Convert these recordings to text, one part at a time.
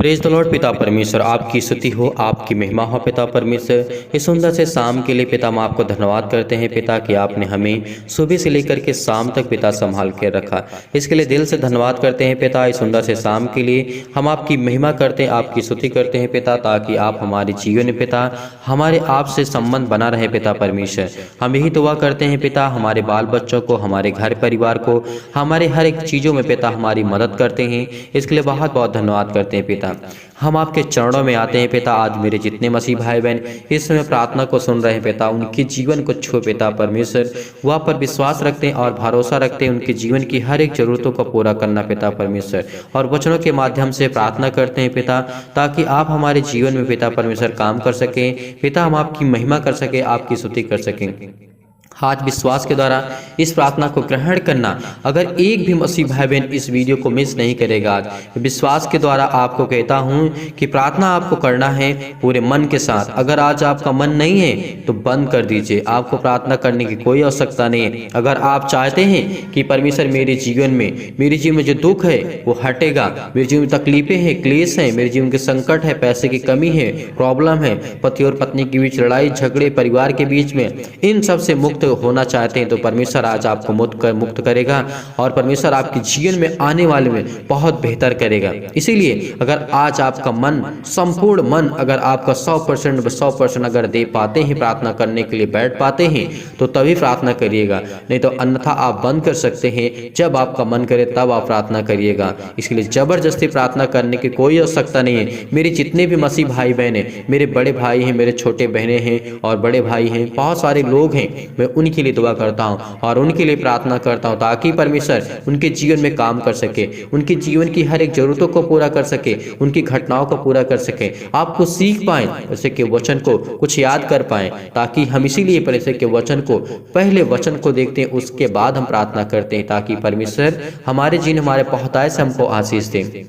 Praise the Lord. पिता परमेश्वर आपकी स्तुति हो, आपकी महिमा हो पिता परमेश्वर। इस सुंदर से शाम के लिए पिता हम आपको धन्यवाद करते हैं पिता कि आपने हमें सुबह से लेकर के शाम तक पिता संभाल के रखा। इसके लिए दिल से धन्यवाद करते हैं पिता। इस सुंदर से शाम के लिए हम आपकी महिमा करते हैं, आपकी स्तुति करते हैं पिता, ताकि आप हमारे जीवन में पिता हमारे आपसे संबंध बना रहे पिता परमेश्वर। हम यही दुआ करते हैं पिता, हमारे बाल बच्चों को, हमारे घर परिवार को, हमारे हर एक चीज़ों में पिता हमारी मदद करते हैं। इसके लिए बहुत बहुत धन्यवाद करते हैं पिता। हम आपके चरणों में आते हैं पिता। आज मेरे जितने मसीह भाई बहन इस समय प्रार्थना को सुन रहे हैं पिता, उनके जीवन को छुए पिता परमेश्वर। वहाँ पर विश्वास रखते हैं और भरोसा रखते हैं उनके जीवन की हर एक जरूरतों को पूरा करना पिता परमेश्वर। और वचनों के माध्यम से प्रार्थना करते हैं पिता, ताकि आप हमारे जीवन में पिता परमेश्वर काम कर सकें पिता, हम आपकी महिमा कर सकें, आपकी स्तुति कर सकें। आज विश्वास के द्वारा इस प्रार्थना को ग्रहण करना। अगर एक भी मसीह भाई बहन इस वीडियो को मिस नहीं करेगा, आज विश्वास के द्वारा आपको कहता हूं कि प्रार्थना आपको करना है पूरे मन के साथ। अगर आज आपका मन नहीं है तो बंद कर दीजिए, आपको प्रार्थना करने की कोई आवश्यकता नहीं है। अगर आप चाहते हैं कि परमेश्वर मेरे जीवन में जो दुख है वो हटेगा, मेरे जीवन में तकलीफें हैं, क्लेश हैं, मेरे जीवन के संकट है, पैसे की कमी है, प्रॉब्लम है, पति और पत्नी के बीच लड़ाई झगड़े, परिवार के बीच में, इन सब से मुक्त होना चाहते हैं तो परमेश्वर आज आपको मुक्त करेगा और परमेश्वर आपके जीवन में आने वाले में बहुत बेहतर करेगा। इसीलिए अगर आज आपका मन, संपूर्ण मन, अगर आपका 100% अगर दे पाते हैं, प्रार्थना करने के लिए बैठ पाते हैं, तो तभी प्रार्थना करिएगा, नहीं तो अन्यथा आप बंद कर सकते हैं। जब आपका मन करे तब आप प्रार्थना करिएगा। इसके लिए जबरदस्ती प्रार्थना करने की कोई आवश्यकता नहीं है। मेरे जितने भी मसीह भाई बहन हैं, मेरे बड़े भाई हैं, मेरे छोटे बहनें हैं और बड़े भाई हैं, बहुत सारे लोग हैं, मैं उनके लिए दुआ करता हूं और उनके लिए प्रार्थना करता हूं, ताकि परमेश्वर उनके जीवन में काम कर सके, उनके जीवन की हर एक जरूरतों को पूरा कर सके, उनकी घटनाओं को पूरा कर सके, आपको सीख पाएं, परमेश्वर के वचन को कुछ याद कर पाएं, ताकि हम इसीलिए परमेश्वर के वचन को, पहले वचन को देखते हैं, उसके बाद हम प्रार्थना करते हैं, ताकि परमेश्वर हमारे जीवन, हमारे बहुतायत से हमको आशीष दें।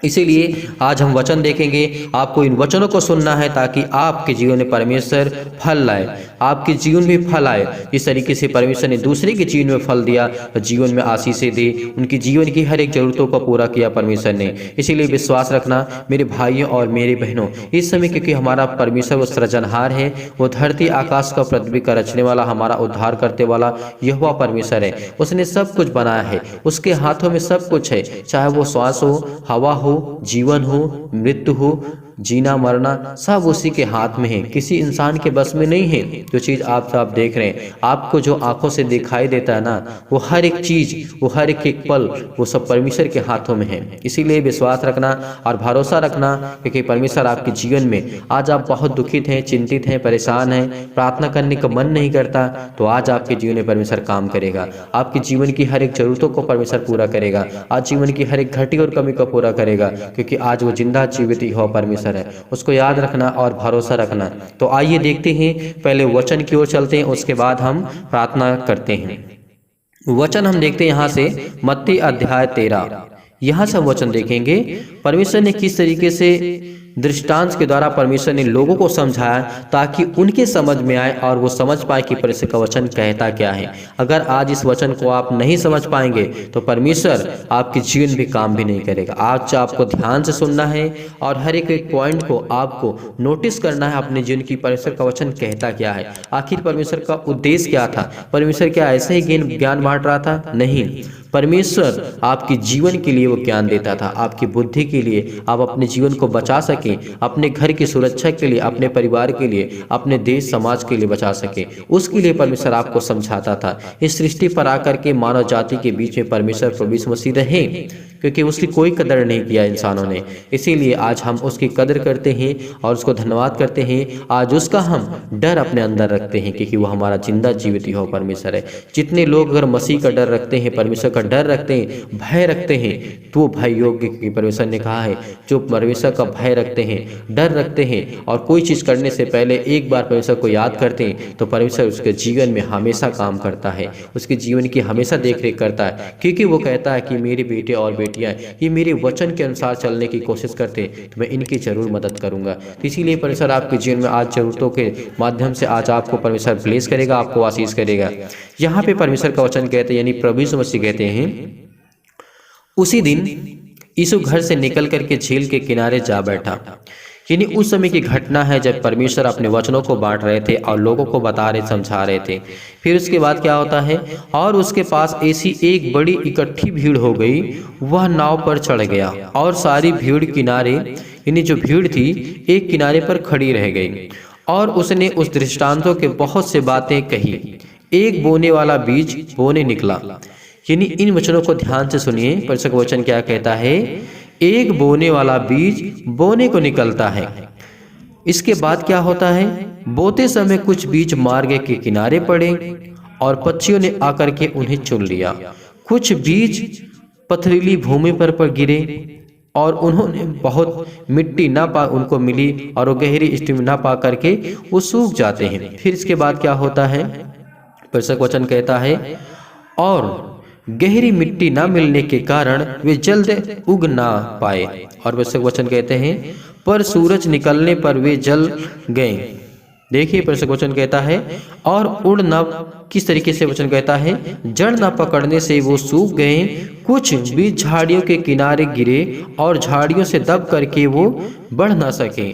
इसीलिए आज हम वचन देखेंगे। आपको इन वचनों को सुनना है ताकि आपके जीवन में परमेश्वर फल लाए, आपके जीवन में फल आए। जिस तरीके से परमेश्वर ने दूसरे के जीवन में फल दिया, जीवन में आशीषें दी, उनकी जीवन की हर एक जरूरतों को पूरा किया परमेश्वर ने। इसीलिए विश्वास रखना मेरे भाइयों और मेरे बहनों, इस समय क्योंकि हमारा परमेश्वर वो सृजनहार है, वो धरती आकाश का पृथ्वी का रचने वाला, हमारा उद्धार करते वाला यहोवा परमेश्वर है। उसने सब कुछ बनाया है, उसके हाथों में सब कुछ है, चाहे वो श्वास हो, हवा हो, जीवन हो, मृत्यु हो, जीना मरना, सब उसी के हाथ में है, किसी इंसान के बस में नहीं है। जो चीज़ आप देख रहे हैं, आपको जो आंखों से दिखाई देता है ना, वो हर एक चीज़, वो हर एक पल, वो सब परमेश्वर के हाथों में है। इसीलिए विश्वास रखना और भरोसा रखना, क्योंकि परमेश्वर आपके जीवन में, आज आप बहुत दुखित हैं, चिंतित हैं, परेशान हैं, प्रार्थना करने का मन नहीं करता, तो आज आपके जीवन में परमेश्वर काम करेगा। आपके जीवन की हर एक जरूरतों को परमेश्वर पूरा करेगा, आज जीवन की हर एक घटी और कमी को पूरा करेगा, क्योंकि आज वो जिंदा जीवित हो परमेश्वर है। उसको याद रखना और भरोसा रखना। तो आइए देखते हैं, पहले वचन की ओर चलते हैं, उसके बाद हम प्रार्थना करते हैं। वचन हम देखते हैं यहाँ से मत्ती अध्याय 13, यहाँ से हम वचन देखेंगे परमेश्वर ने किस तरीके से दृष्टांत के द्वारा परमेश्वर ने लोगों को समझाया, ताकि उनके समझ में आए और वो समझ पाए कि परमेश्वर का वचन कहता क्या है। अगर आज इस वचन को आप नहीं समझ पाएंगे तो परमेश्वर आपके जीवन में काम भी नहीं करेगा। आज आपको ध्यान से सुनना है और हर एक पॉइंट को आपको नोटिस करना है अपने जीवन की, परमेश्वर का वचन कहता क्या है। आखिर परमेश्वर का उद्देश्य क्या था? परमेश्वर क्या ऐसे ही ज्ञान बांट रहा था? नहीं, परमेश्वर आपके जीवन के लिए वो ज्ञान देता था, आपकी बुद्धि के लिए, आप अपने जीवन को बचा सकें, अपने घर की सुरक्षा के लिए, अपने परिवार के लिए, अपने देश समाज के लिए बचा सके, उसके लिए परमेश्वर आपको समझाता था। इस सृष्टि पर आकर के मानव जाति के बीच में परमेश्वर प्रभु यीशु मसीह रहे, क्योंकि उसकी कोई कदर नहीं किया इंसानों ने। इसीलिए आज हम उसकी कदर करते हैं और उसको धन्यवाद करते हैं। आज उसका हम डर अपने अंदर रखते हैं, क्योंकि वो हमारा जिंदा जीवित हो परमेश्वर है। जितने लोग अगर मसीह का डर रखते हैं, परमेश्वर का डर रखते हैं, भय रखते हैं, तो भय योग्य, क्योंकि परमेश्वर ने कहा है जो परमेश्वर का भय रखते हैं, डर रखते हैं और कोई चीज़ करने से पहले एक बार परमेश्वर को याद करते हैं, तो परमेश्वर उसके जीवन में हमेशा काम करता है, उसके जीवन की हमेशा देखरेख करता है। क्योंकि वो कहता है कि मेरे बेटे और बेटियां ये मेरे वचन के अनुसार चलने की कोशिश करते तो मैं इनकी जरूर मदद करूंगा। तो इसीलिए परमेश्वर आपके जीवन में आज जरूरतों के माध्यम से आज आपको परमेश्वर ब्लेस करेगा, आपको आशीष करेगा। यहाँ पे परमेश्वर का वचन कहते हैं, यानी प्रभु यीशु मसीह कहते हैं, उसी दिन यीशु घर से निकल करके झील के किनारे जा बैठा। यानी उस समय की घटना है जब परमेश्वर अपने वचनों को बांट रहे थे और लोगों को बता रहे, समझा रहे थे। फिर उसके बाद क्या होता है, और उसके पास ऐसी एक बड़ी इकट्ठी भीड़ हो गई, वह नाव पर चढ़ गया और सारी भीड़ किनारे, यानी जो भीड़ थी एक किनारे पर खड़ी रह गई। और उसने उस दृष्टांतों के बहुत से बातें कही। एक बोने वाला बीज बोने निकला। यानी इन वचनों को ध्यान से सुनिए, परमेश्वर का वचन क्या कहता है, एक बोने वाला बीज बोने को निकलता है। इसके बाद क्या होता है, बोते समय कुछ बीज मार्ग के किनारे पड़े और पक्षियों ने आकर के उन्हें चुन लिया। कुछ बीज पथरीली भूमि पर गिरे और उन्होंने बहुत मिट्टी ना पा उनको मिली और वो गहरी स्थिति ना पा करके वो सूख जाते हैं। फिर इसके बाद क्या होता है, परमेश्वर का वचन कहता है, और गहरी मिट्टी ना मिलने के कारण वे जल्द उग ना पाए। और परमेश्वर का वचन कहते हैं, पर सूरज निकलने पर वे जल गए। देखिए परमेश्वर का वचन कहता है, और उड़ ना, किस तरीके से वचन कहता है, जड़ ना पकड़ने से वो सूख गए। कुछ बीज झाड़ियों के किनारे गिरे और झाड़ियों से दब करके वो बढ़ ना सके।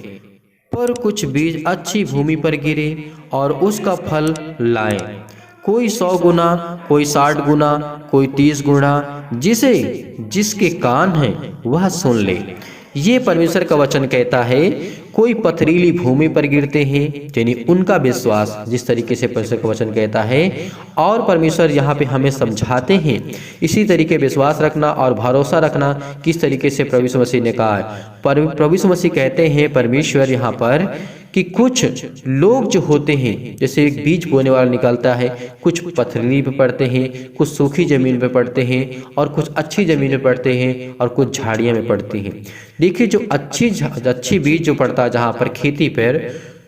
पर कुछ बीज अच्छी भूमि पर गिरे और उसका फल लाए, कोई 100 गुना, कोई 60 गुना, कोई 30 गुना। जिसके कान है वह सुन ले। ये परमेश्वर का वचन कहता है, कोई पथरीली भूमि पर गिरते हैं, यानी उनका विश्वास, जिस तरीके से परमेश्वर का वचन कहता है। और परमेश्वर यहाँ पे हमें समझाते हैं इसी तरीके विश्वास रखना और भरोसा रखना, किस तरीके से प्रभु यीशु मसीह ने कहा है। प्रभु यीशु मसीह कहते हैं परमेश्वर यहाँ पर कि कुछ लोग जो होते हैं, जैसे एक बीज बोने वाला निकलता है, कुछ पथरीली पे पड़ते हैं, कुछ सूखी जमीन पे पड़ते हैं और कुछ अच्छी जमीन पे पड़ते हैं और कुछ झाड़ियाँ में पड़ती हैं। देखिए जो अच्छी बीज जो पड़ता है जहाँ पर खेती पर,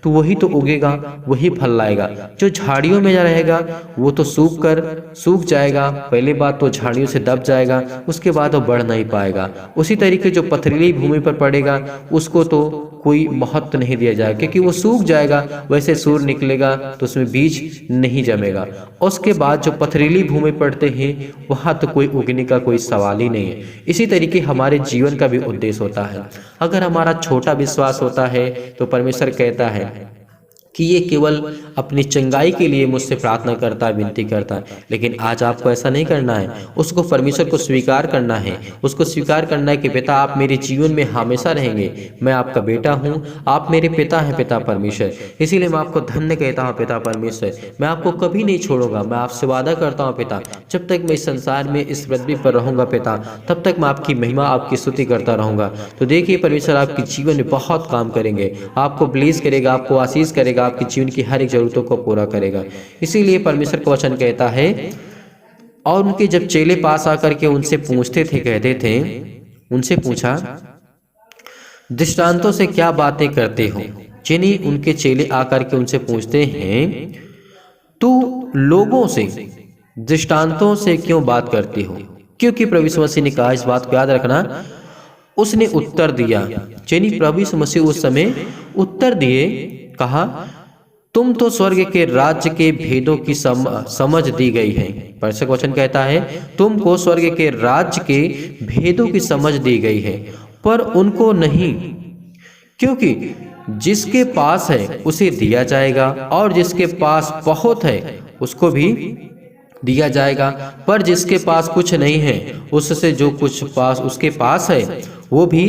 तो वही तो उगेगा, वही फल लाएगा। जो झाड़ियों में रहेगा वो तो सूख जाएगा। पहली बात तो झाड़ियों से दब जाएगा, उसके बाद वो बढ़ नहीं पाएगा। उसी तरीके जो पथरीली भूमि पर पड़ेगा उसको तो कोई महत्व नहीं दिया जाएगा, क्योंकि वो सूख जाएगा। वैसे सूर निकलेगा तो उसमें बीज नहीं जमेगा। उसके बाद जो पथरीली भूमि पड़ते हैं वहाँ तो कोई उगने का कोई सवाल ही नहीं है। इसी तरीके हमारे जीवन का भी उद्देश्य होता है। अगर हमारा छोटा विश्वास होता है तो परमेश्वर कहता है कि ये केवल अपनी चंगाई के लिए मुझसे प्रार्थना करता है, विनती करता है। लेकिन आज आपको ऐसा नहीं करना है, उसको परमेश्वर को स्वीकार करना है। उसको स्वीकार करना है कि पिता आप मेरे जीवन में हमेशा रहेंगे, मैं आपका बेटा हूँ, आप मेरे पिता हैं, पिता परमेश्वर। इसीलिए मैं आपको धन्य कहता हूँ पिता परमेश्वर, मैं आपको कभी नहीं छोड़ूंगा। मैं आपसे वादा करता हूँ पिता, जब तक मैं इस संसार में इस पृथ्वी पर रहूँगा पिता, तब तक मैं आपकी महिमा, आपकी स्तुति करता रहूँगा। तो देखिए परमेश्वर आपके जीवन में बहुत काम करेंगे, आपको ब्लेस करेगा, आपको आशीष करेगा, आपके जीवन की हर एक जरूरतों को पूरा करेगा। इसीलिए परमेश्वर का वचन कहता है, और उनके जब चेले पास आकर के उनसे पूछते थे, कहते थे, उनसे पूछा, दृष्टांतों से क्या बातें करते हो। जिन्हें उनके चेले आकर के उनसे पूछते हैं, तू लोगों से दृष्टांतों से क्यों बात करते हो। क्योंकि प्रभु यीशु मसीह ने कहा, इस बात को याद रखना, उसने उत्तर दिया, यानी प्रभु यीशु मसीह उस समय उत्तर दिए, कहा, तुम तो स्वर्ग के राज्य के भेदों की समझ दी गई है। परमेश्वर का वचन कहता है, तुमको स्वर्ग के राज्य के भेदों की समझ दी गई है, पर उनको नहीं। क्योंकि जिसके पास है उसे दिया जाएगा, और जिसके पास बहुत है उसको भी दिया जाएगा। पर जिसके पास कुछ नहीं है, उससे जो कुछ पास उसके पास है वो भी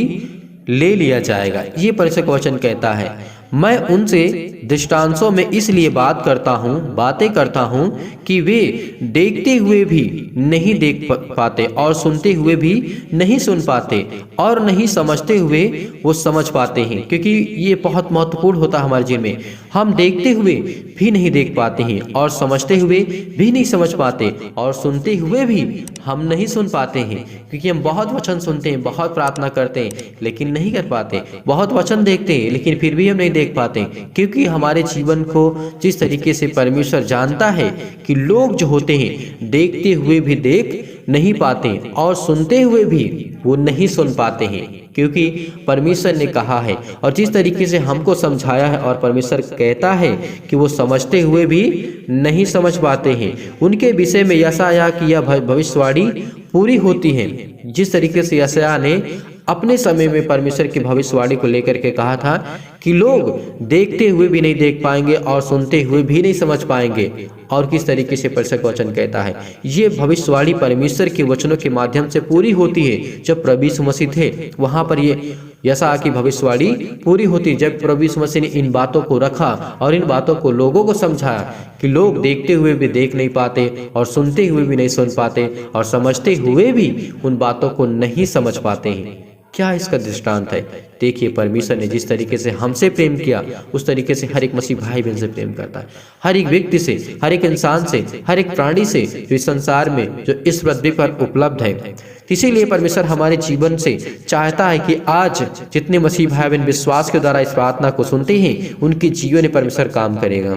ले लिया जाएगा। ये परमेश्वर का वचन कहता है। मैं उनसे दृष्टांतों में इसलिए बातें करता हूँ कि वे देखते हुए भी नहीं देख पाते और सुनते हुए भी नहीं सुन पाते और नहीं समझते हुए वो समझ पाते हैं। क्योंकि ये बहुत महत्वपूर्ण होता है हमारे जीवन में। हम देखते हुए भी नहीं देख पाते हैं और समझते हुए भी नहीं समझ पाते और सुनते हुए भी हम नहीं सुन पाते हैं। क्योंकि हम बहुत वचन सुनते हैं, बहुत प्रार्थना करते हैं लेकिन नहीं कर पाते, बहुत वचन देखते हैं लेकिन फिर भी हम नहीं देख पाते। क्योंकि हमारे जीवन को जिस तरीके से परमेश्वर जानता है कि लोग जो होते हैं देखते हुए भी देख नहीं पाते और सुनते हुए भी वो नहीं सुन पाते हैं। क्योंकि परमेश्वर ने कहा है और जिस तरीके से हमको समझाया है और परमेश्वर कहता है कि वो समझते हुए भी नहीं समझ पाते हैं। उनके विषय में यशायाह की यह भविष्यवाणी पूरी होती है। जिस तरीके से यशायाह ने अपने समय में परमेश्वर की भविष्यवाणी को लेकर के कहा था कि लोग देखते हुए भी नहीं देख पाएंगे और सुनते हुए भी नहीं समझ पाएंगे। और किस तरीके से परमेश्वर का वचन कहता है, ये भविष्यवाणी परमेश्वर के वचनों के माध्यम से पूरी होती है। जब प्रभु यीशु मसीह थे वहां पर ये यशायाह की भविष्यवाणी पूरी होती। जब प्रभु यीशु मसीह ने इन बातों को रखा और इन बातों को लोगों को समझाया कि लोग देखते हुए भी देख नहीं पाते और सुनते हुए भी नहीं सुन पाते और समझते हुए भी उन बातों को नहीं समझ पाते हैं। क्या इसका दृष्टांत है? देखिए, परमेश्वर ने जिस तरीके से हमसे प्रेम किया उस तरीके से हर एक मसीह भाई बहन से प्रेम करता है। हर एक व्यक्ति से, हर एक इंसान से, हर एक प्राणी से जो इस संसार में, जो इस पृथ्वी पर उपलब्ध है। इसीलिए परमेश्वर हमारे जीवन से चाहता है कि आज जितने मसीह भाई बहन विश्वास के द्वारा इस प्रार्थना को सुनते हैं उनके जीवन में परमेश्वर काम करेगा।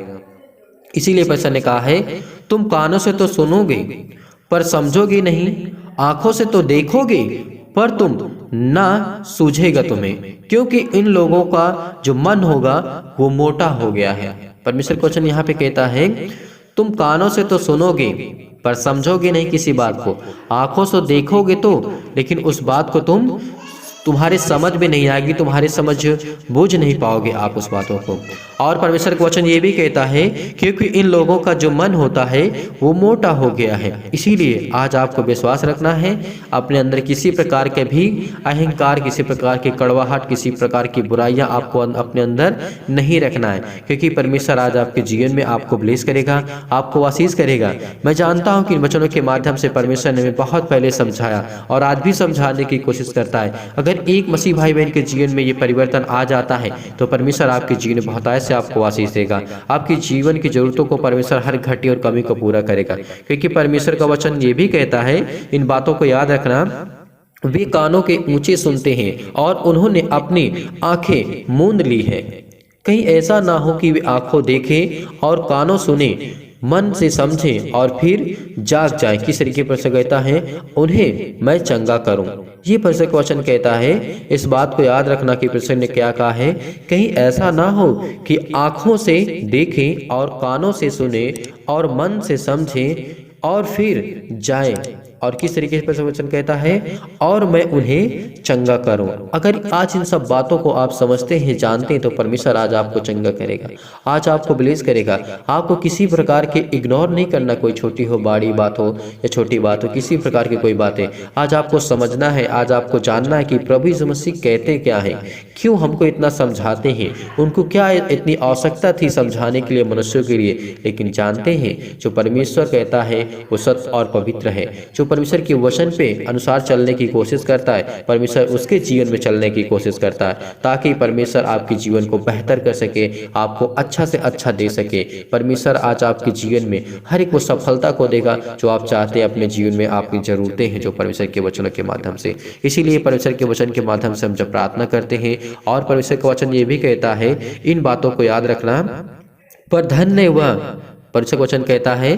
इसीलिए परमेश्वर ने कहा है, तुम कानों से तो सुनोगे पर समझोगे नहीं, आंखों से तो देखोगे पर तुम ना सूझेगा तुम्हें, क्योंकि इन लोगों का जो मन होगा वो मोटा हो गया है। परमेश्वर का वचन यहाँ पे कहता है, तुम कानों से तो सुनोगे पर समझोगे नहीं किसी बात को, आंखों से देखोगे तो, लेकिन उस बात को तुम्हारे समझ में नहीं आएगी, तुम्हारे समझ बूझ नहीं पाओगे आप उस बातों को। और परमेश्वर का वचन ये भी कहता है, क्योंकि इन लोगों का जो मन होता है वो मोटा हो गया है। इसीलिए आज आपको विश्वास रखना है, अपने अंदर किसी प्रकार के भी अहंकार, किसी प्रकार की कड़वाहट, किसी प्रकार की बुराइयां आपको अपने अंदर नहीं रखना है, क्योंकि परमेश्वर आज आपके जीवन में आपको ब्लेस करेगा, आपको आशीष करेगा। मैं जानता हूँ कि इन वचनों के माध्यम से परमेश्वर ने बहुत पहले समझाया और आज भी समझाने की कोशिश करता है। अगर एक मसीह भाई बहन के जीवन में ये परिवर्तन आ जाता है तो परमेश्वर आपके जीवन में बहुतायत से आपको आशीष देगा। आपके जीवन की जरूरतों को परमेश्वर हर घटी और कमी को पूरा करेगा, क्योंकि परमेश्वर का वचन ये भी कहता है, इन बातों को याद रखना, वे कानों के ऊंचे सुनते हैं और उन्होंने अपनी आंखें मूंद ली है। कहीं ऐसा ना हो कि वे आंखों देखें और कानों सुने, मन से समझें और फिर जाग जाएं। किस तरीके पर से कहता है, उन्हें मैं चंगा करूं। ये परमेश्वर का वचन कहता है। इस बात को याद रखना कि परमेश्वर ने क्या कहा है, कहीं ऐसा ना हो कि आंखों से देखें और कानों से सुने और मन से समझें और फिर जाएं। और किस तरीके से वचन कहता है, और मैं उन्हें चंगा करूं। अगर आज इन सब बातों को आप समझते हैं, जानते हैं, तो परमेश्वर आज आपको चंगा करेगा, आज आपको ब्लेस करेगा। आपको किसी प्रकार के इग्नोर नहीं करना, कोई छोटी हो, बड़ी बात हो या छोटी बात हो, किसी प्रकार की कोई बातें आज आपको समझना है। आज आपको जानना है कि प्रभु यीशु मसीह कहते क्या है, क्यों हमको इतना समझाते हैं, उनको क्या इतनी आवश्यकता थी समझाने के लिए मनुष्यों के लिए। लेकिन जानते हैं जो परमेश्वर कहता है वो सत्य और पवित्र है। जो परमेश्वर के वचन पे अनुसार चलने की कोशिश करता है, परमेश्वर उसके जीवन में चलने की कोशिश करता है, ताकि परमेश्वर आपके जीवन को बेहतर कर सके, आपको अच्छा से अच्छा दे सके। परमेश्वर आज आपके जीवन में हर एक वो सफलता को देगा जो आप चाहते हैं अपने जीवन में, आपकी जरूरतें हैं जो परमेश्वर के वचनों के माध्यम से। इसीलिए परमेश्वर के वचन के माध्यम से हम जब प्रार्थना करते हैं, और परमेश्वर का वचन ये भी कहता है, इन बातों को याद रखना, पर धन्य वह, परमेश्वर का वचन कहता है,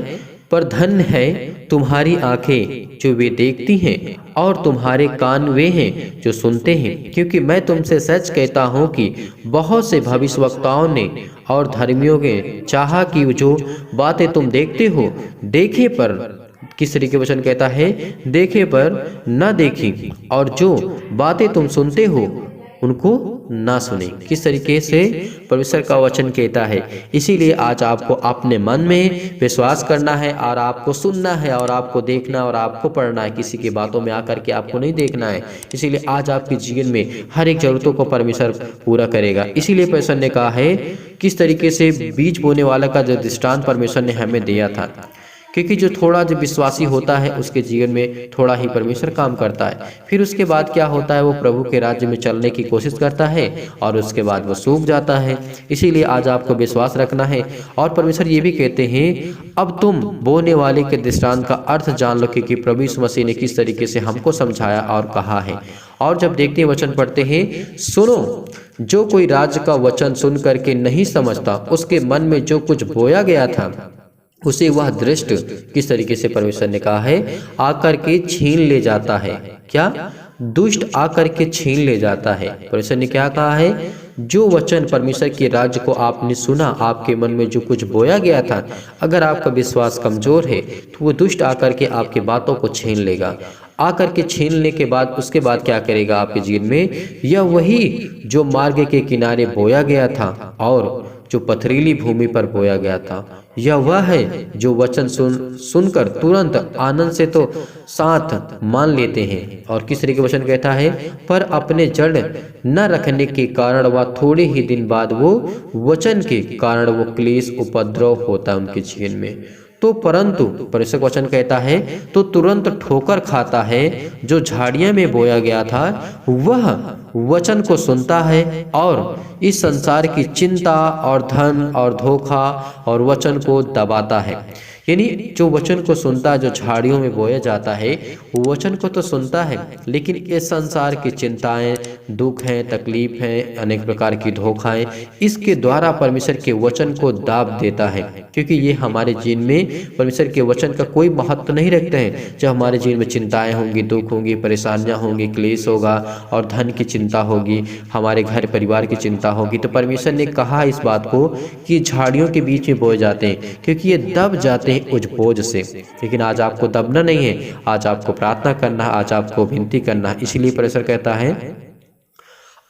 पर धन्य है तुम्हारी आंखें जो वे देखती हैं और तुम्हारे कान वे हैं जो सुनते हैं, क्योंकि मैं तुमसे सच कहता हूँ कि बहुत से भविष्यवक्ताओं ने और धर्मियों ने चाहा कि जो बातें तुम देखते हो देखे पर, किस तरीके वचन कहता है, देखे पर न देखी, और जो बातें तुम सुनते हो उनको ना सुने। किस तरीके से परमेश्वर का वचन कहता है। इसीलिए आज आपको अपने मन में विश्वास करना है और आपको सुनना है और आपको देखना और आपको पढ़ना है। किसी की बातों में आकर के आपको नहीं देखना है। इसीलिए आज आपके जीवन में हर एक जरूरतों को परमेश्वर पूरा करेगा। इसीलिए परमेश्वर ने कहा है, किस तरीके से बीज बोने वाला का जो दृष्टांत परमेश्वर ने हमें दिया था, क्योंकि जो थोड़ा जो विश्वासी होता है उसके जीवन में थोड़ा ही परमेश्वर काम करता है। फिर उसके बाद क्या होता है, वो प्रभु के राज्य में चलने की कोशिश करता है और उसके बाद वो सूख जाता है। इसीलिए आज आपको विश्वास रखना है। और परमेश्वर ये भी कहते हैं, अब तुम बोने वाले के दृष्टांत का अर्थ जान लो, क्योंकि प्रभु यीशु मसीह ने किस तरीके से हमको समझाया और कहा है। और जब देखते हैं वचन पढ़ते हैं, सुनो, जो कोई राज्य का वचन सुन करके नहीं समझता, उसके मन में जो कुछ बोया गया था उसे वह दृष्ट, किस तरीके से परमेश्वर ने कहा है, आकर के छीन ले जाता है। क्या? दुष्ट आकर के छीन ले जाता है। परमेश्वर ने क्या कहा है, जो वचन परमेश्वर के राज्य को आपने सुना, आपके मन में जो कुछ बोया गया था, अगर आपका विश्वास कमजोर है तो वो दुष्ट आकर के आपकी बातों को छीन लेगा। आकर के छीनने के बाद उसके बाद क्या करेगा आपके जीवन में, यह वही जो मार्ग के किनारे बोया गया था और जो पथरीली भूमि पर बोया गया था, यह वह है जो वचन सुनकर तुरंत आनंद से तो साथ मान लेते हैं। और किस तरह के वचन कहता है, पर अपने जड़ न रखने के कारण वह थोड़े ही दिन बाद वो वचन के कारण वो क्लेश उपद्रव होता है उनके जीवन में। तो परंतु परमेश्वर का वचन कहता है तो तुरंत ठोकर खाता है जो झाड़ियां में बोया गया था, वह वचन को सुनता है और इस संसार की चिंता और धन और धोखा और वचन को दबाता है। यानी जो वचन को सुनता है, जो झाड़ियों में बोया जाता है, वो वचन को तो सुनता है, लेकिन इस संसार की चिंताएं, दुख हैं, तकलीफ हैं, अनेक प्रकार की धोखाएं, इसके द्वारा परमेश्वर के वचन को दाब देता है, क्योंकि ये हमारे जीवन में परमेश्वर के वचन का कोई महत्व नहीं रखते हैं। जब हमारे जीवन में चिंताएं होंगी, दुख होंगी, परेशानियां होंगी, क्लेश होगा और धन की चिंता होगी, हमारे घर परिवार की चिंता होगी, तो परमेश्वर ने कहा इस बात को कि झाड़ियों के बीच में बोए जाते हैं, क्योंकि ये दब जाते हैं उस बोझ से। लेकिन आज आपको दबना नहीं है, आज आपको प्रार्थना करना है, आज आपको विनती करना है। इसीलिए परमेश्वर कहता है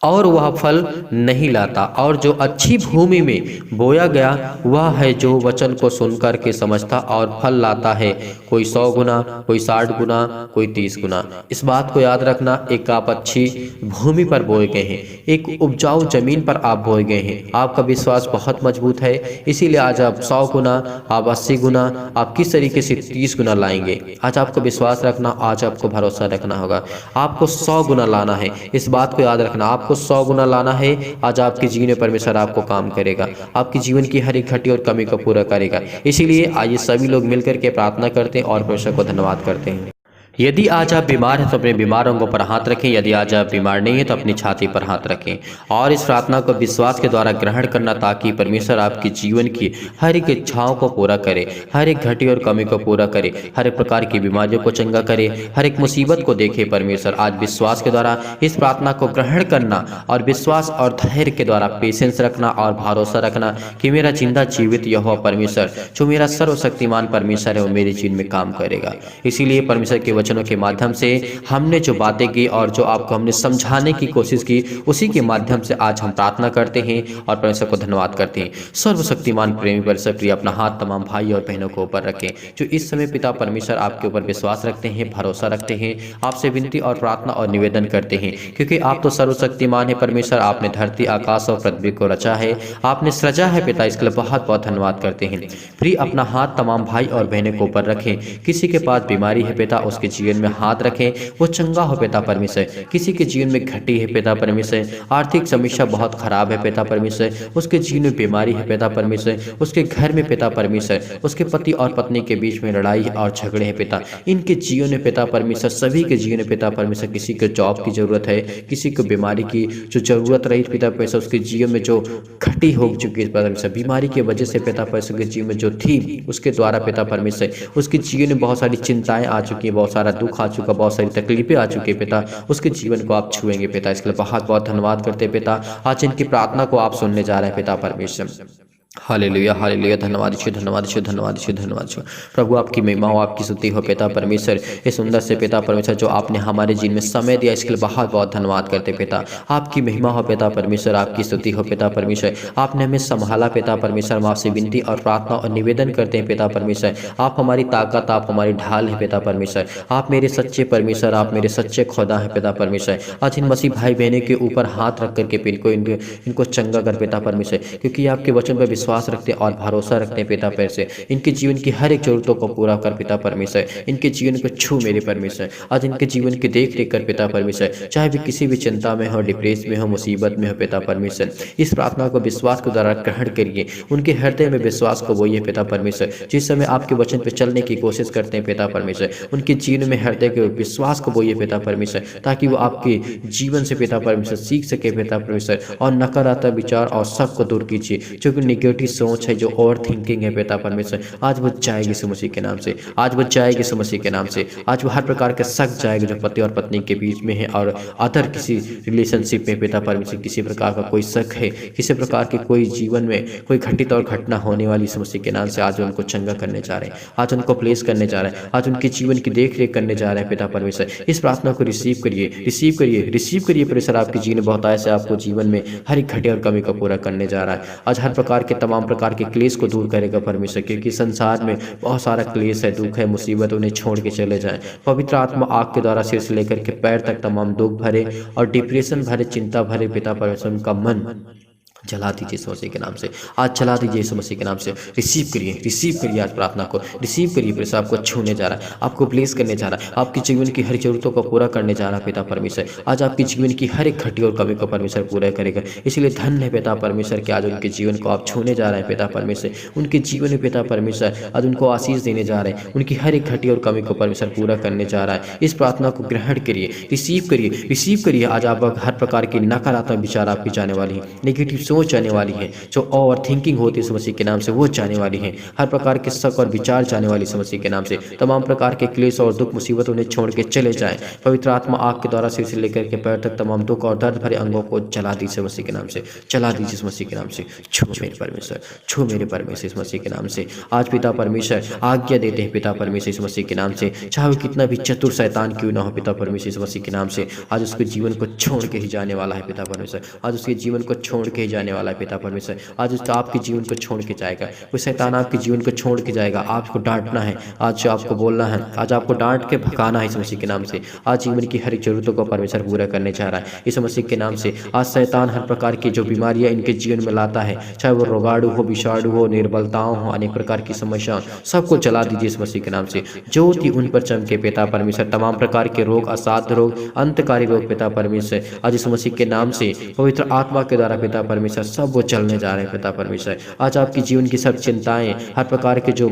और वह फल नहीं लाता, और जो अच्छी भूमि में बोया गया वह है जो वचन को सुनकर के समझता और फल लाता है, कोई 100 गुना, कोई 60 गुना, कोई 30 गुना। इस बात को याद रखना, एक आप अच्छी भूमि पर बोए गए हैं, एक उपजाऊ जमीन पर आप बोए गए हैं, आपका विश्वास बहुत मजबूत है, इसीलिए आज आप 100 गुना, आप 80 गुना, आप किस तरीके से 30 गुना लाएंगे। आज आपको विश्वास रखना, आज आपको भरोसा रखना होगा, आपको 100 गुना लाना है। इस बात को याद रखना, आपको 100 गुना लाना है। आज आपके जीवन में परमेश्वर आपको काम करेगा, आपके जीवन की हर एक घटी और कमी को पूरा करेगा। इसीलिए आइए सभी लोग मिलकर के प्रार्थना करते हैं और परमेश्वर को धन्यवाद करते हैं। यदि आज आप बीमार हैं तो अपने बीमार अंगों पर हाथ रखें, यदि आज आप बीमार नहीं हैं तो अपनी छाती पर हाथ रखें और इस प्रार्थना को विश्वास के द्वारा ग्रहण करना, ताकि परमेश्वर आपकी जीवन की हर एक इच्छाओं को पूरा करे, हर एक घटी और कमी को पूरा करे, हर एक प्रकार की बीमारियों को चंगा करे, हर एक मुसीबत को देखे। परमेश्वर आज विश्वास के द्वारा इस प्रार्थना को ग्रहण करना और विश्वास और धैर्य के द्वारा पेशेंस रखना और भरोसा रखना कि मेरा जिंदा जीवित यहोवा परमेश्वर जो मेरा सर्वशक्तिमान परमेश्वर है वो मेरे जीवन में काम करेगा। इसीलिए परमेश्वर के वचनों के माध्यम से हमने जो बातें की और जो आपको हमने समझाने की कोशिश की, उसी के माध्यम से आज हम प्रार्थना करते हैं और परमेश्वर को धन्यवाद करते हैं। सर्वशक्तिमान प्रेमी परमेश्वर प्रिय, अपना हाथ तमाम भाई और बहनों को ऊपर रखें जो इस समय पिता परमेश्वर आपके ऊपर विश्वास रखते हैं, भरोसा रखते हैं, आपसे विनती और प्रार्थना और निवेदन करते हैं, क्योंकि आप तो सर्वशक्तिमान है परमेश्वर। आपने धरती, आकाश और पृथ्वी को रचा है, आपने सृजा है पिता, इसके लिए बहुत बहुत धन्यवाद करते हैं। प्रिय, अपना हाथ तमाम भाई और बहनों को ऊपर रखें। किसी के पास बीमारी है पिता, उसके जीवन में हाथ रखें, वो चंगा हो पिता परमेश्वर। किसी के जीवन में घटी है पिता परमेश्वर, आर्थिक समस्या बहुत खराब है पिता परमेश्वर, उसके जीवन में बीमारी है पिता परमेश्वर, उसके घर में पिता परमेश्वर, उसके पति और पत्नी के बीच में लड़ाई और झगड़े हैं पिता, इनके जीवन में पिता परमेश्वर, सभी के जीवन में पिता परमेश्वर, किसी को जॉब की जरूरत है, किसी को बीमारी की जो जरूरत रही पिता परमेश्वर, उसके जीवन में जो घटी हो चुकी है परमेश्वर, बीमारी की वजह से पिता परमेश्वर के जीवन में जो थी उसके द्वारा पिता परमेश्वर, उसके जीवन में बहुत सारी चिंताएं आ चुकी है, बहुत सारा दुख आ चुका, बहुत सारी तकलीफें आ चुकी है पिता, उसके जीवन को आप छुएंगे पिता, इसके लिए बहुत बहुत धन्यवाद करते पिता। आज इनकी प्रार्थना को आप सुनने जा रहे हैं पिता परमेश्वर। हालेलुया, हालेलुया, धन्यवाद ईश्वर, धन्यवाद ईश्वर, धन्यवाद ईश्वर, धन्यवाद ईश्वर। प्रभु आपकी महिमा हो, आपकी स्तुति हो पिता परमेश्वर। इस सुंदर से पिता परमेश्वर जो आपने हमारे जीवन में समय दिया, इसके लिए बहुत बहुत धन्यवाद करते पिता। आपकी महिमा हो पिता परमेश्वर, आपकी स्तुति हो पिता परमेश्वर। आपने हमें संभाला पिता परमेश्वर। हम आपसे विनती और प्रार्थना और निवेदन करते हैं पिता परमेश्वर। आप हमारी ताकत, आप हमारी ढाल है पिता परमेश्वर। आप मेरे सच्चे परमेश्वर, आप मेरे सच्चे खुदा है पिता परमेश्वर। आज इन मसीह भाई बहनों के ऊपर हाथ रख करके इनको चंगा कर पिता परमेश्वर, क्योंकि आपके वचन पर विश्वास रखते और भरोसा रखते हैं पिता परमेश्वर। इनके जीवन की हर एक जरूरतों को पूरा कर पिता परमेश्वर। इनके जीवन को छू मेरे परमेश्वर। आज इनके जीवन की देख रेख कर पिता परमेश्वर, चाहे भी किसी भी चिंता में हो, डिप्रेस में हो, मुसीबत में हो पिता परमेश्वर। इस प्रार्थना को विश्वास के द्वारा ग्रहण करिए, उनके हृदय में विश्वास को बोइए पिता परमेश्वर। जिस समय आपके वचन पर चलने की कोशिश करते हैं पिता परमेश्वर, उनके जीवन में हृदय के विश्वास को बोइए पिता परमेश्वर, ताकि वो आपके जीवन से पिता परमेश्वर सीख सके पिता परमेश्वर, और नकारात्मक विचार और शक को दूर कीजिए, जो कि नेगेटिव सोच है, जो ओवर थिंकिंग है पिता परमेश्वर, आज वो जाएगी यीशु मसीह के नाम से, आज वो जाएगी यीशु मसीह के नाम से। आज वो हर प्रकार का शक जाएगा जो पति और पत्नी के बीच में है और अदर किसी रिलेशनशिप में पिता परमेश्वर, किसी प्रकार का कोई शक है, किसी प्रकार की कोई जीवन में कोई घटित और घटना होने वाली यीशु मसीह के नाम से आज उनको चंगा करने जा रहे हैं, आज उनको प्लेस करने जा रहे हैं, आज उनके जीवन की देख रेख करने जा रहे हैं पिता परमेश्वर। इस प्रार्थना को रिसीव करिए, रिसीव करिए, रिसीव करिए परमेश्वर। आपके जीवन बहुत आय से आपको जीवन में हर एक घटे और कमी को पूरा करने जा रहा है। आज हर प्रकार के तमाम प्रकार के क्लेश को दूर करेगा परमेश्वर, क्योंकि संसार में बहुत सारा क्लेश है, दुख है, मुसीबत, उन्हें छोड़ के चले जाएं। पवित्र आत्मा आग के द्वारा सिर से लेकर के पैर तक तमाम दुख भरे और डिप्रेशन भरे, चिंता भरे पिता परमेश्वर उनका मन जला दीजिए यीशु मसीह के नाम से। आज चला दीजिए यीशु मसीह के नाम से। रिसीव करिए, रिसीव करिए आज प्रार्थना को, रिसीव करिए। परमेश्वर आपको छूने जा रहा है, आपको ब्लेस करने जा रहा है, आपकी जीवन की हर जरूरतों को पूरा करने जा रहा है पिता परमेश्वर। आज आपकी जीवन की हर एक घटी और कमी को परमेश्वर पूरा करेगा। इसलिए धन्य है पिता परमेश्वर कि आज उनके जीवन को आप छूने जा रहे हैं पिता परमेश्वर। उनके जीवन में पिता परमेश्वर आज उनको आशीष देने जा रहे हैं, उनकी हर एक घटी और कमी को परमेश्वर पूरा करने जा रहा है। इस प्रार्थना को ग्रहण करिए, रिसीव करिए, रिसीव करिए। आज आप हर प्रकार की नकारात्मक विचार आपकी जाने वाली है, नेगेटिव सोच आने वाली है, जो ओवर थिंकिंग होती है यीशु मसीह के नाम से वो जाने वाली है। हर प्रकार के शक और विचार जाने वाली यीशु मसीह के नाम से। तमाम प्रकार के क्लेश और दुख मुसीबत उन्हें छोड़ के चले जाएं। पवित्र आत्मा आग के द्वारा सिर से लेकर के पैर तक तमाम दुख और दर्द भरे अंगों को जला दीजिए यीशु मसीह के नाम से, चला दीजिए यीशु मसीह के नाम से। छू मेरे परमेश्वर, छू मेरे परमेश्वर यीशु मसीह के नाम से। आज पिता परमेश्वर आज्ञा देते हैं पिता परमेश्वर यीशु मसीह के नाम से, चाहे वो कितना भी चतुर शैतान क्यों ना हो पिता परमेश्वर यीशु मसीह के नाम से। आज उसके जीवन को छोड़ के ही जाने वाला है पिता परमेश्वर, आज उसके जीवन को छोड़ के ही जाने वाला है पिता परमेश्वर। आज उसका आपके जीवन को छोड़ के जाएगा, कोई शैतान आपके जीवन को छोड़ के जाएगा। आपको डांटना है, आज आपको बोलना है, आज आपको डांट के भगाना है यीशु मसीह के नाम से। आज जीवन की हर एक जरूरतों को परमेश्वर पूरा करने जा रहा है यीशु मसीह के नाम से। आज शैतान हर प्रकार की जो बीमारियां इनके जीवन में लाता है, चाहे वो रोगाणु हो, विषाणु हो, निर्बलताओं हो, अनेक प्रकार की समस्या, सबको चला दीजिए यीशु मसीह के नाम से। ज्योति उन पर चमके पिता परमेश्वर। तमाम प्रकार के रोग, असाध्य रोग, अंतकारी रोग पिता परमेश्वर आज यीशु मसीह के नाम से पवित्र आत्मा के द्वारा पिता परमेश्वर सब वो चलने जा रहे हैं पिता परमेश्वर। आज आपकी जीवन की सब चिंताएं, हर प्रकार के जो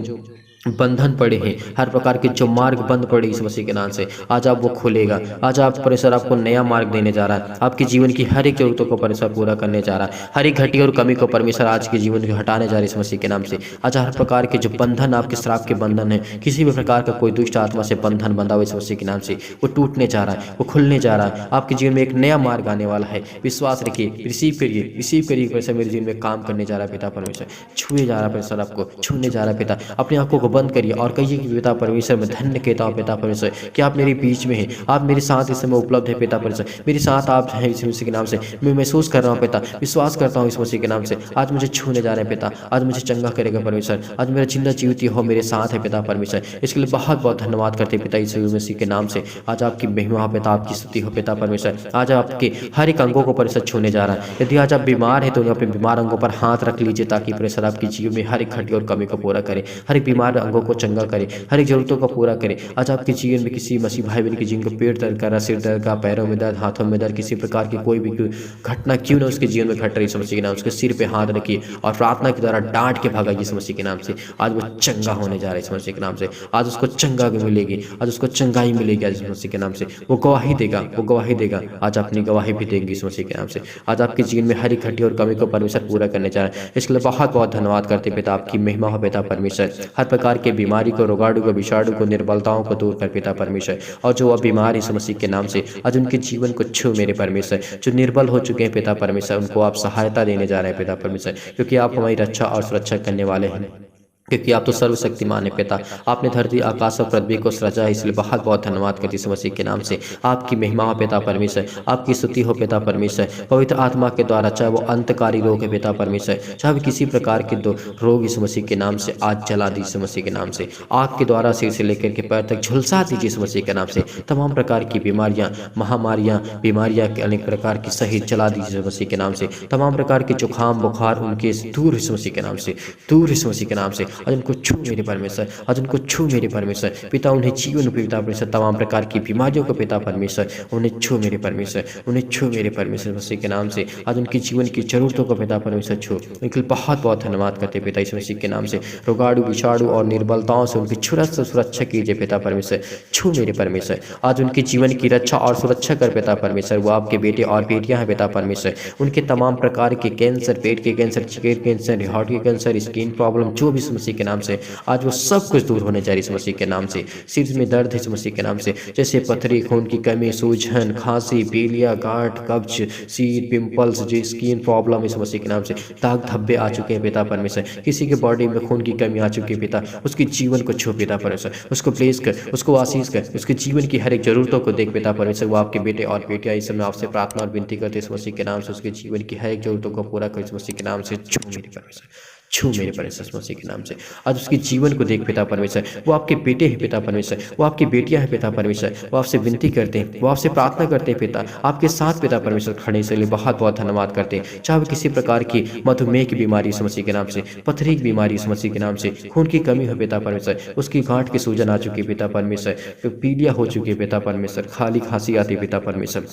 बंधन पड़े हैं, हर प्रकार के जो मार्ग बंद पड़े इस मसीह के नाम से, आज आप वो खोलेगा। आज आप परमेश्वर आपको नया मार्ग देने जा रहा है। आपकी जीवन की हर एक जरूरतों को परमेश्वर पूरा करने जा रहा है। हर एक घटी और कमी को परमेश्वर आज के जीवन को हटाने जा रहे हैं इस मसीह के नाम से। आज हर प्रकार के जो बंधन, आपके श्राप के बंधन है, किसी भी प्रकार का कोई दुष्ट आत्मा से बंधन बंधा हुआ इस मसीह के नाम से, वो टूटने जा रहा है, वो खुलने जा रहा है। आपके जीवन में एक नया मार्ग आने वाला है। विश्वास रखिए, रिसीव करिए, रिसीव करिए। परमेश्वर मेरे जीवन में काम करने जा रहा है पिता परमेश्वर, छुए जा रहा है परमेश्वर, आपको छूने जा रहा है पिता। अपनी आंखों को बंद करिए और कहिए कि पिता परमेश्वर मैं धन्य कहता हूँ पिता परमेश्वर कि आप मेरे बीच में हैं, आप मेरे साथ इस समय उपलब्ध है पिता परमेश्वर, मेरे साथ आप हैं इस मसीह के नाम से। मैं महसूस कर रहा हूँ पिता, विश्वास करता हूँ इस मसीह के नाम से। आज मुझे छूने जा रहे हैं पिता, आज मुझे चंगा करेगा परमेश्वर, आज मेरा जिंदा जीवती हो मेरे साथ है पिता परमेश्वर। इसके लिए बहुत बहुत धन्यवाद करते पिता इस मसीह के नाम से। आज आपकी महिमा हो पिता, आपकी स्तुति हो पिता परमेश्वर। आज आपके हर एक अंगों को परमेश्वर छूने जा रहा है। यदि आज आप बीमार है तो अपने बीमार अंगों पर हाथ रख लीजिए ताकि परमेश्वर आपके जीवन में हर एक घटी और कमी को पूरा करे, हर एक बीमार अंगों को चंगा करे, हर एक जरूरतों को पूरा करे। आज आपके जीवन में किसी मसीह भाई बहन के जिनको पेट दर्द कर रहा, सिर दर्द का, पैरों में दर्द, हाथों में दर्द, किसी प्रकार की कोई भी घटना क्यों ना उसके जीवन में घट रही मसीह के नाम, उसके सिर पे हाथ रखिए और प्रार्थना के द्वारा डांट के भागा इस मसीह के नाम से। आज वो चंगा होने जा रहा है इस मसीह के नाम से। आज उसको चंगा मिलेगी, आज उसको चंगाई मिलेगी इस मसीह के नाम से। वो गवाही देगा, वो गवाही देगा। आज अपनी गवाही भी देंगे इस मसीह के नाम से। आज आपके जीवन में हर एक घटी और कमी को परमेश्वर पूरा करने जा रहा है। इसके लिए बहुत बहुत धन्यवाद करते पिता, आपकी महिमा हो पिता परमेश्वर। हर प्रकार के बीमारी को, रोगाणु को, विषाणु को, निर्बलताओं को दूर कर पिता परमेश्वर। और जो अब बीमार इस मसीह के नाम से, आज उनके जीवन को छू मेरे परमेश्वर। जो निर्बल हो चुके हैं पिता परमेश्वर, उनको आप सहायता देने जा रहे हैं पिता परमेश्वर, क्योंकि आप हमारी रक्षा और सुरक्षा करने वाले हैं, क्योंकि आप तो सर्वशक्तिमान है पिता। आपने धरती, आकाश और पृथ्वी को सृजा है, इसलिए बहुत बहुत धन्यवाद करती इस मसीह के नाम से। आपकी महिमा हो पिता परमेश्वर, आपकी स्तुति हो पिता परमेश्वर। पवित्र आत्मा के द्वारा, चाहे वो अंतकारी रोग है पिता परमेश्वर, चाहे किसी प्रकार के रोग इस मसीह के नाम से आज जला दी इस मसीह के नाम से। आग के द्वारा सिर से लेकर के पैर तक झुलसा दीजिए इस मसीह के नाम से। तमाम प्रकार की बीमारियां, महामारियां, बीमारियां के अनेक प्रकार की सहित जला दीजिए इस मसीह के नाम से। तमाम प्रकार के जुकाम, बुखार उनके दूर इस मसीह के नाम से, दूर इस मसीह के नाम से। आज उनको छू मेरे परमेश्वर, आज उनको छू मेरे परमेश्वर। पिता उन्हें जीवन पिता परमेश्वर, तमाम प्रकार की बीमारियों को पिता परमेश्वर उन्हें छू मेरे परमेश्वर, उन्हें छू मेरे परमेश्वर मसीह के नाम से। आज उनके जीवन की जरूरतों को पिता परमेश्वर छू। उनके लिए बहुत बहुत धन्यवाद करते पिता इस मसीह के नाम से। रोगाणु विषाणु और निर्बलताओं से उनकी सुरक्षा कीजिए पिता परमेश्वर, छू मेरे परमेश्वर। आज उनके जीवन की रक्षा और सुरक्षा कर पिता परमेश्वर। वो आपके बेटे और बेटियां हैं पिता परमेश्वर। उनके तमाम प्रकार के कैंसर, पेट के कैंसर, चिकन कैंसर, हार्ट के कैंसर, स्किन प्रॉब्लम, जो भी इस मसीह के नाम से आज वो सब कुछ दूर होने जा रही है इस मसीह के नाम से। सिर में दर्द है इस मसीह के नाम से, जैसे पथरी, खून की कमी, सूजन, खांसी, पीलिया, गांठ, कब्ज, सीर, पिंपल्स, जो स्किन प्रॉब्लम इस मसीह के नाम से। दाग धब्बे आ चुके हैं पिता परमेश्वर। किसी के बॉडी में खून की कमी आ चुकी है पिता, उसके जीवन को छू पिता परमेश्वर। उसको प्लेस कर, उसको आशीष कर, उसके जीवन की हर एक जरूरतों को देख पिता परमेश्वर। वो आपके बेटे और बेटियां इस समय आपसे प्रार्थना और विनती करते इस मसीह के नाम से। उसके जीवन की हर एक जरूरतों को पूरा कर इस मसीह के नाम से। छू मेरे परमेश्वर, छू मेरे परमेश्वर मसीह के नाम से। आज उसके जीवन को देख पिता परमेश्वर। वो आपके बेटे हैं पिता परमेश्वर, वो आपकी बेटियां हैं पिता परमेश्वर। वो आपसे विनती करते हैं, वो आपसे प्रार्थना करते हैं पिता, आपके साथ पिता परमेश्वर खड़े से लिए बहुत बहुत धन्यवाद करते हैं। चाहे वो किसी प्रकार की मधुमेह की बीमारी इस मसीह के नाम से, पथरी की बीमारी इस मसीह के नाम से, खून की कमी हो पिता परमेश्वर, उसकी गांठ की सूजन आ चुकी है पिता परमेश्वर, पीलिया हो चुकी है पिता परमेश्वर, खाली खांसी आती है पिता परमेश्वर,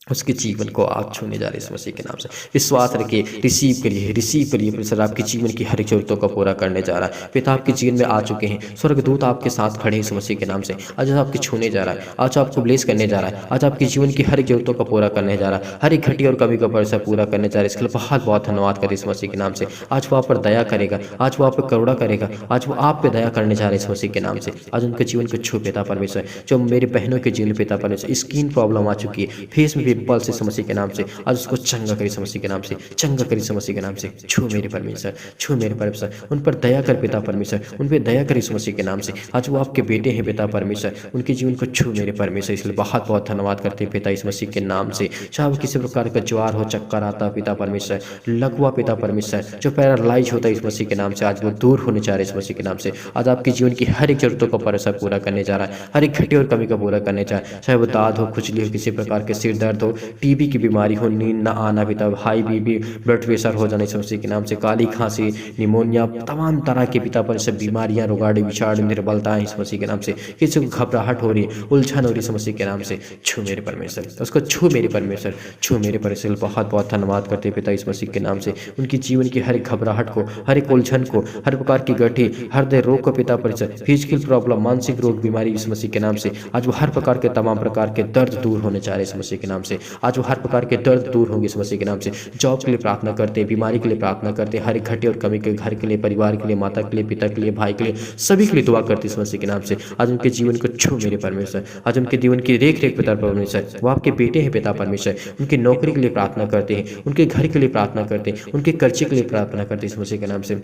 उसके जीवन को आग छूने जा रही है इस मसीह के नाम से। विश्वास रखिए, रिसीव करिए परमेश्वर आपके जीवन की हर एक जरूरतों को पूरा करने जा रहा है। पिता आपके जीवन में आ चुके हैं, स्वर्गदूत आपके साथ खड़े हैं इस मसीह के नाम से। आज आपके छूने जा रहा है, आज आपको ब्लेस करने जा रहा है, आज आपके जीवन की हर एक जरूरतों को पूरा करने जा रहा है, हर एक घटी और कमी को परमेश्वर पूरा करने जा रहा है। इसके लिए बहुत बहुत धन्यवाद करें इस मसीह के नाम से। आज वो आप पर दया करेगा, आज वो आप पर करुणा करेगा, आज वो आप पे दया करने जा रहे हैं इस मसीह के नाम से। आज उनके जीवन को छू पिता परमेश्वर। जो मेरे बहनों के जीवन पिता परमेश्वर, स्किन प्रॉब्लम आ चुकी है, फेस में पिंपल्स इस मसीह के नाम से, आज उसको चंगा करी समस्या के नाम से, चंगा करी समस्या के नाम से। छू मेरे परमेश्वर, छू मेरे परमेश्वर, उन पर दया कर पिता परमेश्वर, उन पर दया करी समस्या के नाम से। आज वो आपके बेटे हैं पिता परमेश्वर, उनके जीवन को छू मेरे परमेश्वर। इसलिए बहुत बहुत धन्यवाद करते हैं पिता इस मसीह के नाम से। चाहे वो किसी प्रकार का ज्वार हो, चक्कर आता पिता परमेश्वर, लकवा पिता परमेश्वर, जो पैरालाइज होता है इस मसीह के नाम से, आज वो दूर होने जा रहे हैं इस मसीह के नाम से। आज आपके जीवन की हर एक जरूरतों को परमेश्वर पूरा करने जा रहा है, हर एक घटी और कमी को पूरा करने जा रहा है। चाहे वो दाद हो, खुजली हो, किसी प्रकार के सिर दर्द हो, टीबी की बीमारी हो, नींद न आना पिता, हाई बीपी, ब्लड प्रेशर हो जाने समस्या के नाम से, काली खांसी, निमोनिया, तमाम तरह के पिता पर सब बीमारियां, रोगाणु विषाणु, निर्बलताएं इस मसीह के नाम से। किसी को घबराहट हो रही, उलझन हो रही समस्या के नाम से, छू मेरे परमेश्वर, उसको छू मेरे परमेश्वर, छू मेरे परमेश्वर। बहुत बहुत धन्यवाद करते पिता इस मसीह के नाम से। उनकी जीवन की हर एक घबराहट को, हर एक उलझन को, हर प्रकार की गठी, हृदय रोग को पिता परमेश्वर, फिजिकल प्रॉब्लम, मानसिक रोग, बीमारी इस मसीह के नाम से, आज वो हर प्रकार के तमाम प्रकार के दर्द दूर होने जा रहे इस मसीह के नाम से। आज वो हर प्रकार के दर्द दूर होंगे इस मसीह के नाम से। जॉब के लिए प्रार्थना करते हैं, बीमारी के लिए प्रार्थना करते हैं, हर एक घटी और कमी के, घर के लिए, परिवार के लिए, माता के लिए, पिता के लिए, भाई के लिए, सभी के लिए दुआ करते हैं इस मसीह के नाम से। आज उनके जीवन को छू मेरे परमेश्वर, आज उनके जीवन की रेख रेख पिता परमेश्वर। वो आपके बेटे हैं पिता परमेश्वर, उनकी नौकरी के लिए प्रार्थना करते हैं, उनके घर के लिए प्रार्थना करते हैं, उनके कर्जे के लिए प्रार्थना करते हैं इस मसीह के नाम से।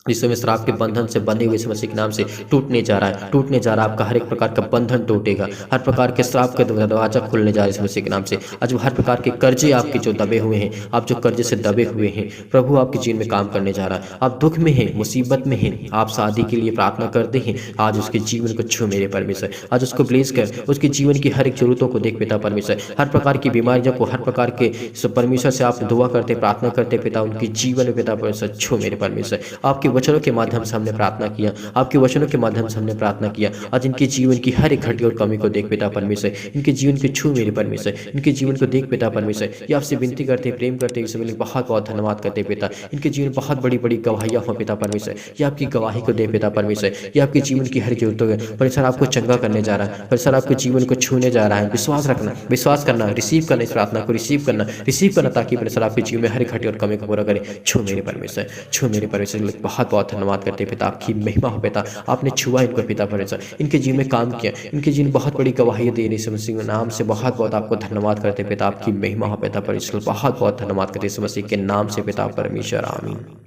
इस समय श्राप के बंधन से बंधे हुए इस मसीह के नाम से टूटने जा रहा है, टूटने जा रहा है। आपका हर एक प्रकार का बंधन टूटेगा, हर प्रकार के श्राप का दरवाजा खुलने जा रहा है इस मसीह के नाम से। आज वो हर प्रकार के कर्जे आपके जो दबे हुए हैं, आप जो कर्जे से दबे हुए हैं, प्रभु आपके जीवन में काम करने जा रहा है। आप दुख में हैं, मुसीबत में हैं, आप शादी के लिए प्रार्थना करते हैं, आज उसके जीवन को छू मेरे परमेश्वर। आज उसको ब्लेस कर, उसके जीवन की हर एक जरूरतों को देख पिता परमेश्वर। हर प्रकार की बीमारियों को, हर प्रकार के परमेश्वर से आप दुआ करते, प्रार्थना करते पिता, उनके जीवन में पिता परमेश्वर छू मेरे परमेश्वर। आपके वचनों के माध्यम से हमने प्रार्थना किया, आपके वचनों के माध्यम से हमने प्रार्थना किया। आज इनके जीवन की हर एक घटी और कमी को देख पिता परमेश्वर, इनके जीवन को छू मेरे परमेश्वर, इनके जीवन को देख पिता परमेश्वर। ये आपसे विनती करते, प्रेम करते, इस लिए बहुत बहुत धन्यवाद करते पिता। इनके जीवन में बहुत बड़ी बड़ी गवाहियां हो पिता परमेश्वर, ये आपकी गवाही को दे पिता परमेश्वर। ये आपके जीवन की हर जरूरतों में परमेश्वर आपको चंगा करने जा रहा है, परमेश्वर आपके जीवन को छूने जा रहा है। विश्वास रखना, विश्वास करना, रिसीव करना, इस प्रार्थना को रिसीव करना, ताकि परमेश्वर आपके जीवन में हर एक घटी और कमी को पूरा करे। छू मेरे परमेश्वर, छू मेरे परमेश्वर। बहुत बहुत धन्यवाद करते पिता, आपकी महिमा हो पिता। आपने छुआ इनको पिता परमेश्वर, इनके जीवन में काम किया, इनके जीवन बहुत बड़ी गवाही दे रही मसीह के नाम से। बहुत बहुत आपको धन्यवाद करते पिता, आपकी महिमा हो पिता परमेश्वर। बहुत बहुत धन्यवाद करते मसीह के नाम से पिता परमेश्वर, आमीन।